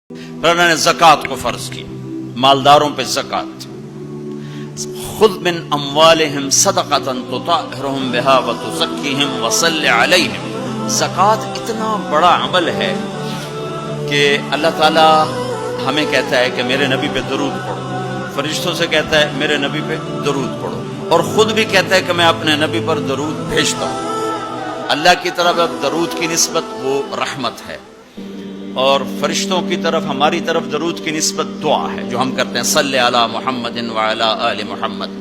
پھر اللہ نے زکوٰۃ کو فرض کیا، مالداروں پہ زکوٰۃ. خذ من اموالہم صدقۃ تطہرہم بہا وتزکیہم وصلی علیہم. زکوٰۃ اتنا بڑا عمل ہے کہ اللہ تعالیٰ ہمیں کہتا ہے کہ میرے نبی پہ درود پڑھو، فرشتوں سے کہتا ہے میرے نبی پہ درود پڑھو، اور خود بھی کہتا ہے کہ میں اپنے نبی پر درود بھیجتا ہوں. اللہ کی طرف اب درود کی نسبت وہ رحمت ہے، اور فرشتوں کی طرف ہماری طرف درود کی نسبت دعا ہے جو ہم کرتے ہیں، صلی علی محمد وعلی آل محمد.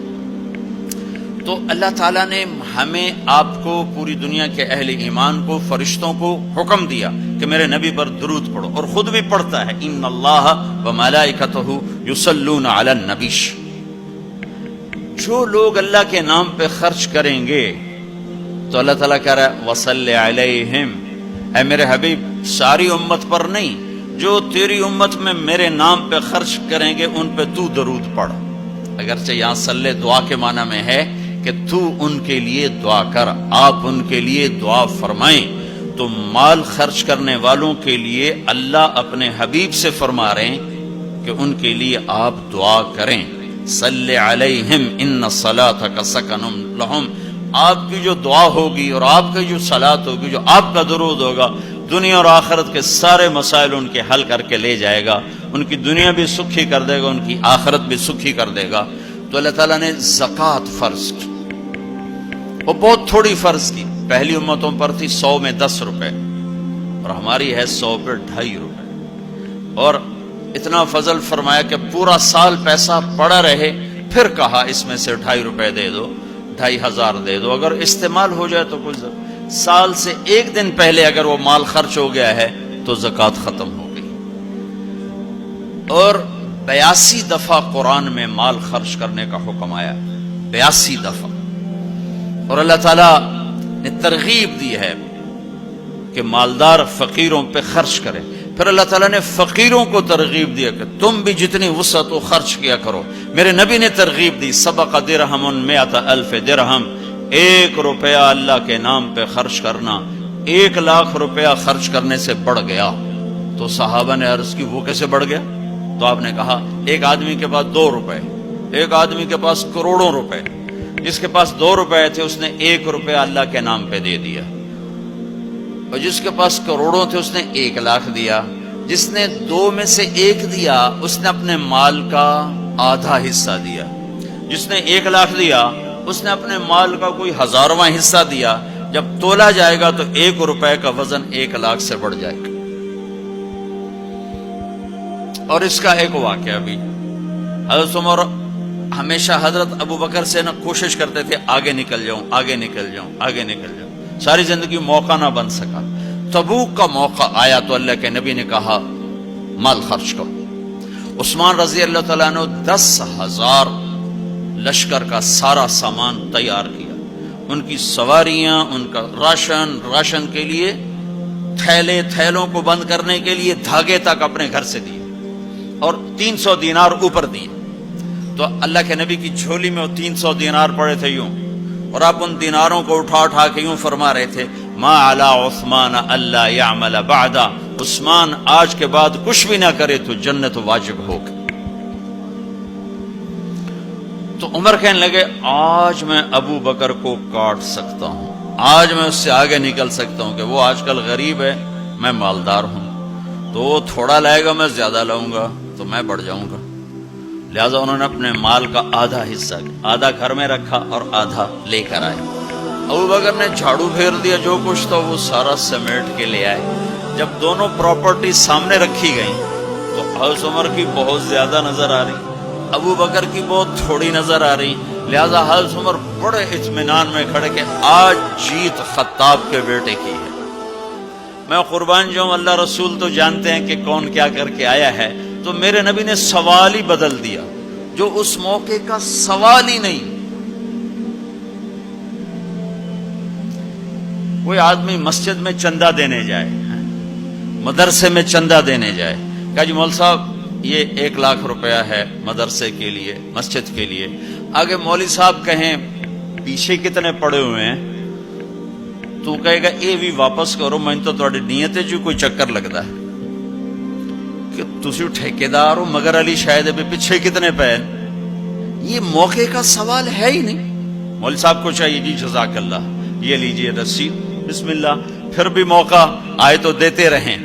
تو اللہ تعالیٰ نے ہمیں، آپ کو، پوری دنیا کے اہل ایمان کو، فرشتوں کو حکم دیا کہ میرے نبی پر درود پڑھو، اور خود بھی پڑھتا ہے، ان اللہ وملائکتہ یصلون علی النبی. جو لوگ اللہ کے نام پہ خرچ کریں گے تو اللہ تعالیٰ کہہ رہا ہے وصلی علیہم، اے میرے حبیب ساری امت پر نہیں، جو تیری امت میں میرے نام پہ خرچ کریں گے ان پہ تو درود پڑھ. اگرچہ یہاں صلی دعا کے معنی میں ہے کہ تو ان کے لیے دعا کر، آپ ان کے لیے دعا فرمائیں. تو مال خرچ کرنے والوں کے لیے اللہ اپنے حبیب سے فرما رہے ہیں کہ ان کے لیے آپ دعا کریں. صلی علیہم ان صلاتک سکن لہم. آپ کی جو دعا ہوگی اور آپ کی جو صلات ہوگی، جو آپ کا درود ہوگا، دنیا اور آخرت کے سارے مسائل ان کے حل کر کے لے جائے گا. ان کی دنیا بھی سکھی کر دے گا، ان کی آخرت بھی سکھی کر دے گا. تو اللہ تعالیٰ نے زکوٰۃ فرض کی، وہ بہت تھوڑی فرض کی. پہلی امتوں پر تھی 100 میں 10 روپے، اور ہماری ہے 100 پہ 2.5 روپے. اور اتنا فضل فرمایا کہ پورا سال پیسہ پڑا رہے، پھر کہا اس میں سے 2.5 روپے دے دو، 2,500 دے دو. اگر استعمال ہو جائے تو کچھ سال سے ایک دن پہلے اگر وہ مال خرچ ہو گیا ہے تو زکوٰۃ ختم ہو گئی. اور 82 دفعہ قرآن میں مال خرچ کرنے کا حکم آیا، 82 دفعہ. اور اللہ تعالیٰ نے ترغیب دی ہے کہ مالدار فقیروں پہ خرچ کرے. پھر اللہ تعالیٰ نے فقیروں کو ترغیب دیا کہ تم بھی جتنی وسعت ہو خرچ کیا کرو. میرے نبی نے ترغیب دی، سبق درہم 100,000 درہم. 1 روپیہ اللہ کے نام پہ خرچ کرنا 1,00,000 روپیہ خرچ کرنے سے بڑھ گیا. تو صحابہ نے عرض کی وہ کیسے بڑھ گیا؟ تو آپ نے کہا ایک آدمی کے پاس 2 روپے، ایک آدمی کے پاس کروڑوں روپے. جس کے پاس 2 روپے تھے اس نے 1 روپیہ اللہ کے نام پہ دے دیا، اور جس کے پاس کروڑوں تھے اس نے 1,00,000 دیا. جس نے 2 میں سے 1 دیا اس نے اپنے مال کا آدھا حصہ دیا. جس نے 1,00,000 دیا اس نے اپنے مال کا کوئی 1000واں حصہ دیا. جب تولا جائے گا تو 1 روپے کا وزن 1,00,000 سے بڑھ جائے گا. اور اس کا ایک واقعہ بھی، حضرت عمر ہمیشہ حضرت ابو بکر سے کوشش کرتے تھے آگے نکل جاؤں، آگے نکل جاؤں، آگے نکل جاؤں. ساری زندگی موقع نہ بن سکا. تبوک کا موقع آیا تو اللہ کے نبی نے کہا مال خرچ کرو. عثمان رضی اللہ تعالیٰ نے 10,000 لشکر کا سارا سامان تیار کیا. ان کی سواریاں، ان کا راشن کے لیے تھیلوں کو بند کرنے کے لیے دھاگے تک اپنے گھر سے دیے، اور 300 دینار اوپر دیے. تو اللہ کے نبی کی جھولی میں وہ 300 دینار پڑے تھے یوں، اور آپ ان دیناروں کو اٹھا کے یوں فرما رہے تھے ما علی عثمان اللہ یعمل بعدا. عثمان آج کے بعد کچھ بھی نہ کرے تو جنت واجب ہوگی. تو عمر کہنے لگے آج میں ابو بکر کو کاٹ سکتا ہوں، آج میں اس سے آگے نکل سکتا ہوں کہ وہ آج کل غریب ہے، میں مالدار ہوں. تو وہ تھوڑا لائے گا میں زیادہ لاؤں گا تو میں بڑھ جاؤں گا. لہذا انہوں نے اپنے مال کا آدھا حصہ، آدھا گھر میں رکھا اور آدھا لے کر آئے. ابو بکر نے جھاڑو پھیر دیا، جو کچھ تھا وہ سارا سمیٹ کے لے آئے. جب دونوں پراپرٹی سامنے رکھی گئیں تو حضرت عمر کی بہت زیادہ نظر آ رہی، ابو بکر کی بہت تھوڑی نظر آ رہی. لہذا حضرت عمر بڑے اطمینان میں کھڑے کہ آج جیت خطاب کے بیٹے کی ہے. میں قربان جاؤں، اللہ رسول تو جانتے ہیں کہ کون کیا کر کے آیا ہے. تو میرے نبی نے سوال ہی بدل دیا جو اس موقع کا سوال ہی نہیں. کوئی آدمی مسجد میں چندہ دینے جائے، مدرسے میں چندہ دینے جائے، کہا جی مول صاحب یہ 1,00,000 روپیہ ہے مدرسے کے لیے، مسجد کے لیے. آگے مولوی صاحب کہیں پیچھے کتنے پڑے ہوئے ہیں تو کہے گا یہ بھی واپس کرو، میں تو تھوڑی نیت جو کوئی چکر لگتا ہے کہ تسی ٹھیکیدار ہو مگر علی شاید ابھی پیچھے کتنے پین. یہ موقع کا سوال ہے ہی نہیں. مولوی صاحب کو چاہیے جی جزاک اللہ یہ لیجئے رسید بسم اللہ، پھر بھی موقع آئے تو دیتے رہیں.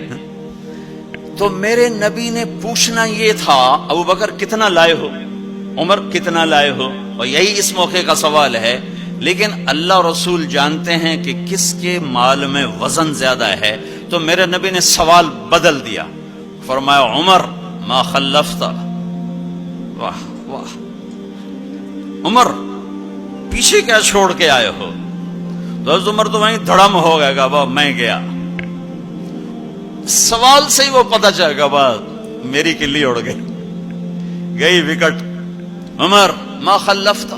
تو میرے نبی نے پوچھنا یہ تھا ابو بکر کتنا لائے ہو، عمر کتنا لائے ہو، اور یہی اس موقع کا سوال ہے. لیکن اللہ رسول جانتے ہیں کہ کس کے مال میں وزن زیادہ ہے، تو میرے نبی نے سوال بدل دیا، فرمایا عمر ما خلفت. واہ واہ، عمر پیچھے کیا چھوڑ کے آئے ہو؟ تو حضرت عمر تو وہیں دھڑم ہو گئے گا، با میں گیا. سوال سے ہی وہ پتہ چل گا، با میری کلی اڑ گئی وکٹ. عمر ما خلفت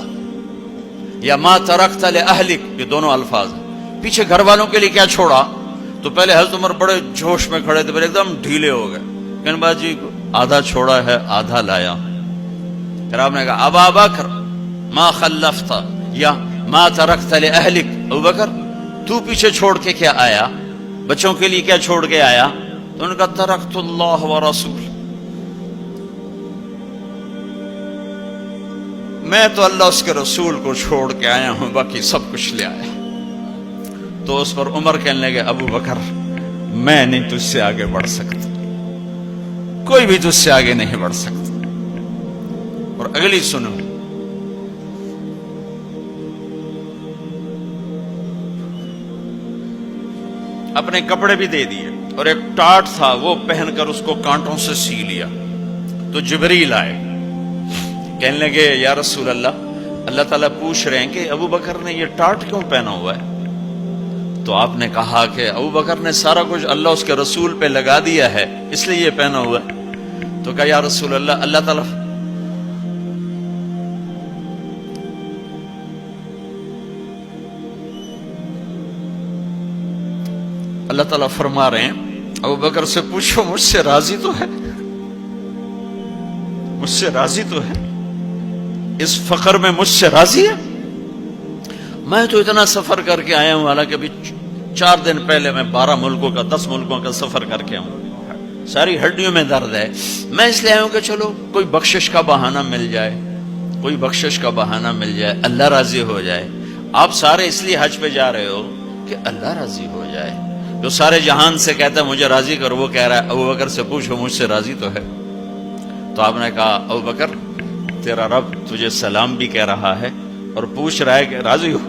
یا ما ترکت لأہلک، یہ دونوں الفاظ ہیں. پیچھے گھر والوں کے لیے کیا چھوڑا؟ تو پہلے حضرت عمر بڑے جوش میں کھڑے تھے، پھر ایک دم ڈھیلے ہو گئے. کہنے با جی آدھا چھوڑا ہے آدھا لایا. پھر آپ نے کہا ابا بکر ما خلفت یا ما ترکت لأہلک، ابو بکر تو پیچھے چھوڑ کے کیا آیا، بچوں کے لیے کیا چھوڑ کے آیا؟ تو انہوں نے کہا ترکت اللہ ورسول، میں تو اللہ اس کے رسول کو چھوڑ کے آیا ہوں، باقی سب کچھ لے آیا. تو اس پر عمر کہنے لگے ابو بکر میں نہیں تجھ سے آگے بڑھ سکتا، کوئی بھی تجھ سے آگے نہیں بڑھ سکتا. اور اگلی سنو، اپنے کپڑے بھی دے دیے اور ایک ٹاٹ تھا وہ پہن کر اس کو کانٹوں سے سی لیا. تو جبریل آئے، کہنے لگے یا رسول اللہ، اللہ تعالیٰ پوچھ رہے ہیں کہ ابو بکر نے یہ ٹاٹ کیوں پہنا ہوا ہے؟ تو آپ نے کہا کہ ابو بکر نے سارا کچھ اللہ اس کے رسول پہ لگا دیا ہے اس لیے یہ پہنا ہوا ہے. تو کہا یا رسول اللہ، اللہ تعالیٰ فرما رہے ہیں ابو بکر سے پوچھو مجھ سے راضی تو ہے، مجھ سے راضی تو ہے، اس فقر میں مجھ سے راضی ہے؟ میں تو اتنا سفر کر کے آیا ہوں، حالانکہ ابھی 4 دن پہلے میں 12 ملکوں کا 10 ملکوں کا سفر کر کے ہوں، ساری ہڈیوں میں درد ہے. میں اس لیے آیا ہوں کہ چلو کوئی بخشش کا بہانہ مل جائے، کوئی بخشش کا بہانہ مل جائے، اللہ راضی ہو جائے. آپ سارے اس لیے حج پہ جا رہے ہو کہ اللہ راضی ہو جائے. جو سارے جہان سے کہتا ہے مجھے راضی کر، وہ کہہ رہا ہے ابو بکر سے پوچھو مجھ سے راضی تو ہے. تو آپ نے کہا ابو بکر تیرا رب تجھے سلام بھی کہہ رہا ہے اور پوچھ رہا ہے کہ راضی ہو.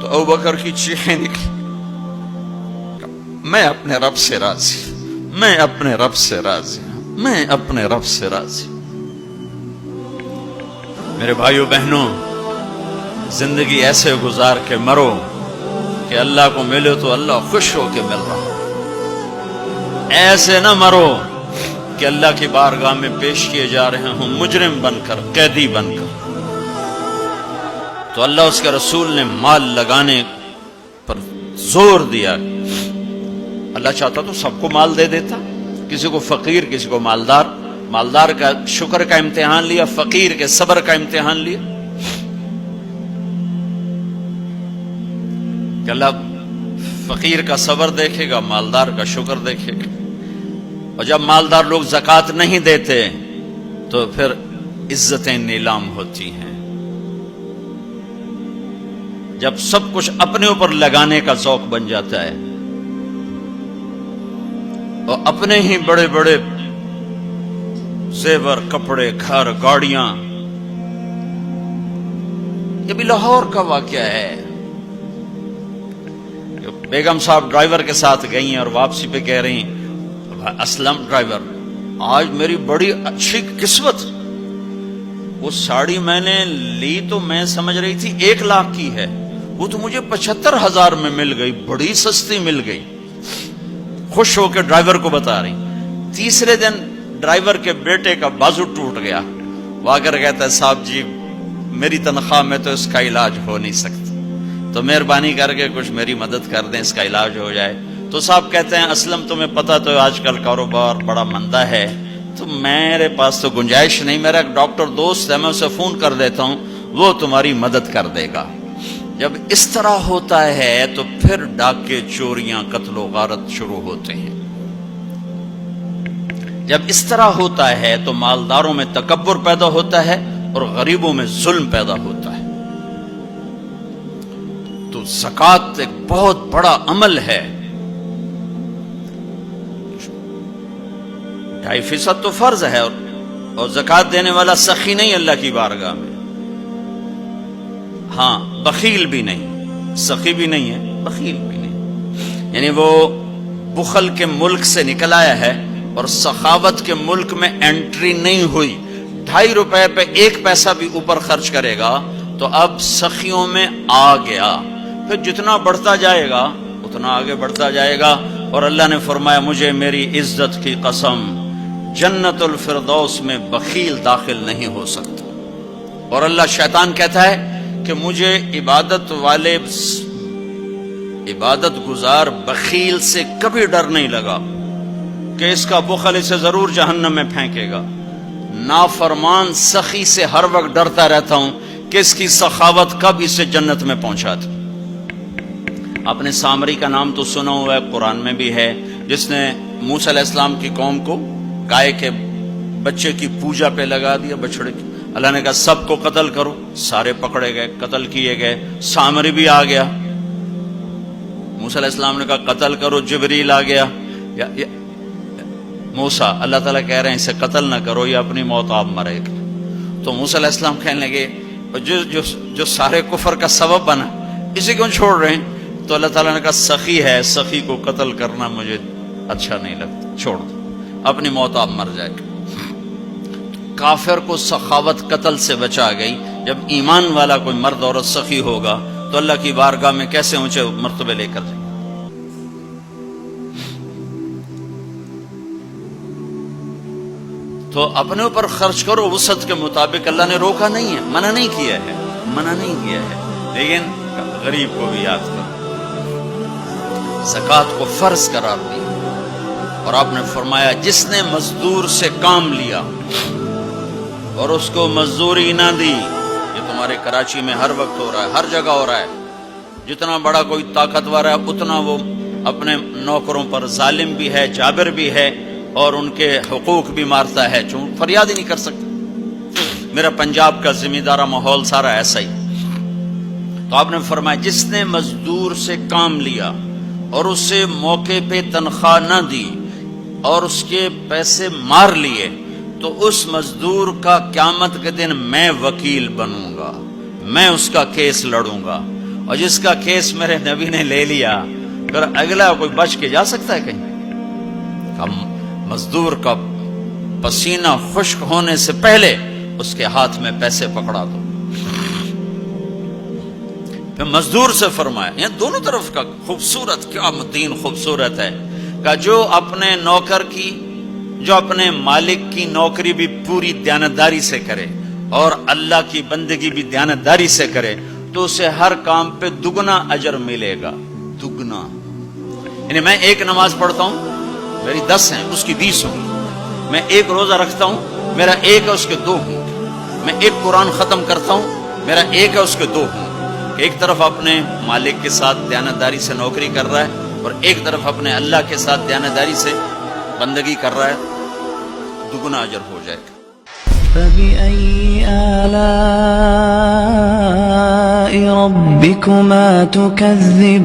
تو ابو بکر کی چیخیں نکلی، میں اپنے رب سے راضی، میں اپنے رب سے راضی، میں اپنے رب سے راضی. میرے بھائیو بہنوں، زندگی ایسے گزار کے مرو کہ اللہ کو ملے تو اللہ خوش ہو کے مل رہا. ایسے نہ مرو کہ اللہ کی بارگاہ میں پیش کیے جا رہے ہوں مجرم بن کر، قیدی بن کر. تو اللہ اس کے رسول نے مال لگانے پر زور دیا. اللہ چاہتا تو سب کو مال دے دیتا، کسی کو فقیر کسی کو مالدار. مالدار کا شکر کا امتحان لیا، فقیر کے صبر کا امتحان لیا. کہ اللہ فقیر کا صبر دیکھے گا، مالدار کا شکر دیکھے گا. اور جب مالدار لوگ زکوٰۃ نہیں دیتے تو پھر عزتیں نیلام ہوتی ہیں. جب سب کچھ اپنے اوپر لگانے کا ذوق بن جاتا ہے اور اپنے ہی بڑے بڑے زیور، کپڑے، گھر، گاڑیاں. یہ بھی لاہور کا واقعہ ہے. بیگم صاحب ڈرائیور کے ساتھ گئی ہیں اور واپسی پہ کہہ رہی ہیں اسلم ڈرائیور آج میری بڑی اچھی قسمت، وہ ساڑی میں نے لی تو میں سمجھ رہی تھی 1 لاکھ کی ہے، وہ تو مجھے 75,000 میں مل گئی، بڑی سستی مل گئی. خوش ہو کے ڈرائیور کو بتا رہی. تیسرے دن ڈرائیور کے بیٹے کا بازو ٹوٹ گیا. وہ آ کر کہتا ہے صاحب جی میری تنخواہ میں تو اس کا علاج ہو نہیں سکتا، تو مہربانی کر کے کچھ میری مدد کر دیں، اس کا علاج ہو جائے. تو صاحب کہتے ہیں اسلم تمہیں پتہ تو آج کل کاروبار بڑا مندہ ہے، تو میرے پاس تو گنجائش نہیں، میرا ایک ڈاکٹر دوست ہے میں اسے فون کر دیتا ہوں، وہ تمہاری مدد کر دے گا. جب اس طرح ہوتا ہے تو پھر ڈاکے، چوریاں، قتل و غارت شروع ہوتے ہیں. جب اس طرح ہوتا ہے تو مالداروں میں تکبر پیدا ہوتا ہے اور غریبوں میں ظلم پیدا ہوتا ہے۔ تو زکوٰۃ ایک بہت بڑا عمل ہے۔ 2.5% تو فرض ہے، اور زکوٰۃ دینے والا سخی نہیں اللہ کی بارگاہ میں، ہاں بخیل بھی نہیں، سخی بھی نہیں ہے، بخیل بھی نہیں، یعنی وہ بخل کے ملک سے نکل آیا ہے اور سخاوت کے ملک میں انٹری نہیں ہوئی۔ 2.5 روپے پہ 1 پیسہ بھی اوپر خرچ کرے گا تو اب سخیوں میں آ گیا، پھر جتنا بڑھتا جائے گا اتنا آگے بڑھتا جائے گا۔ اور اللہ نے فرمایا مجھے میری عزت کی قسم، جنت الفردوس میں بخیل داخل نہیں ہو سکتا۔ اور اللہ شیطان کہتا ہے کہ مجھے عبادت گزار بخیل سے کبھی ڈر نہیں لگا کہ اس کا بخل اسے ضرور جہنم میں پھینکے گا۔ نافرمان سخی سے ہر وقت ڈرتا رہتا ہوں کہ اس کی سخاوت کب اسے جنت میں پہنچا دے۔ آپ نے سامری کا نام تو سنا ہوا ہے، قرآن میں بھی ہے، جس نے موسیٰ علیہ السلام کی قوم کو گائے کے بچے کی پوجا پہ لگا دیا، بچڑے کی۔ اللہ نے کہا سب کو قتل کرو، سارے پکڑے گئے، قتل کیے گئے، سامری بھی آ گیا۔ موسیٰ علیہ السلام نے کہا قتل کرو، جبریل آ گیا۔ موسیٰ، اللہ تعالیٰ کہہ رہے ہیں اسے قتل نہ کرو، یہ اپنی موت آپ مرے گا۔ تو موسیٰ علیہ السلام کہنے لگے جو سارے کفر کا سبب بنا، اسے کیوں چھوڑ رہے ہیں؟ تو اللہ تعالیٰ نے کہا سخی ہے، سخی کو قتل کرنا مجھے اچھا نہیں لگتا، چھوڑ دو، اپنی موت آپ مر جائے گا۔ کافر کو سخاوت قتل سے بچا گئی۔ جب ایمان والا کوئی مرد عورت سخی ہوگا تو اللہ کی بارگاہ میں کیسے اونچے مرتبے لے کر جائے۔ تو اپنے اوپر خرچ کرو وسعت کے مطابق، اللہ نے روکا نہیں ہے، منع نہیں کیا ہے، منع نہیں کیا ہے، لیکن غریب کو بھی یاد کرو۔ زکوٰۃ کو فرض قرار دیا اور آپ نے فرمایا جس نے مزدور سے کام لیا اور اس کو مزدوری نہ دی، یہ تمہارے کراچی میں ہر وقت ہو رہا ہے، ہر جگہ ہو رہا ہے، جتنا بڑا کوئی طاقتور ہے اتنا وہ اپنے نوکروں پر ظالم بھی ہے، جابر بھی ہے، اور ان کے حقوق بھی مارتا ہے، چون فریاد ہی نہیں کر سکتا۔ میرا پنجاب کا زمیندارہ ماحول سارا ایسا ہی۔ تو آپ نے فرمایا جس نے مزدور سے کام لیا اور اسے موقع پہ تنخواہ نہ دی اور اس کے پیسے مار لیے، تو اس مزدور کا قیامت کے دن میں وکیل بنوں گا، میں اس کا کیس لڑوں گا، اور جس کا کیس میرے نبی نے لے لیا پھر اگلا کوئی بچ کے جا سکتا ہے کہیں؟ مزدور کا پسینہ خشک ہونے سے پہلے اس کے ہاتھ میں پیسے پکڑا دو۔ پھر مزدور سے فرمایا، یہ دونوں طرف کا خوبصورت، کیا دین خوبصورت ہے، کہ جو اپنے نوکر کی، جو اپنے مالک کی نوکری بھی پوری دیانتداری سے کرے اور اللہ کی بندگی بھی دیانتداری سے کرے تو اسے ہر کام پہ دگنا اجر ملے گا، دگنا۔ یعنی میں ایک نماز پڑھتا ہوں، میری 10 ہیں، اس کی 20 ہوں گی۔ میں ایک روزہ رکھتا ہوں، میرا 1 ہے، اس کے 2 ہوں گے۔ میں ایک قرآن ختم کرتا ہوں، میرا 1 ہے، اس کے 2 ہوں گے۔ ایک طرف اپنے مالک کے ساتھ دیانتداری سے نوکری کر رہا ہے اور ایک طرف اپنے اللہ کے ساتھ دیانتداری سے بندگی کر رہا ہے، دگنا اجر ہو جائے گا۔ فَبِأَيِّ آلَاءِ رَبِّكُمَا تُكَذِّبَانِ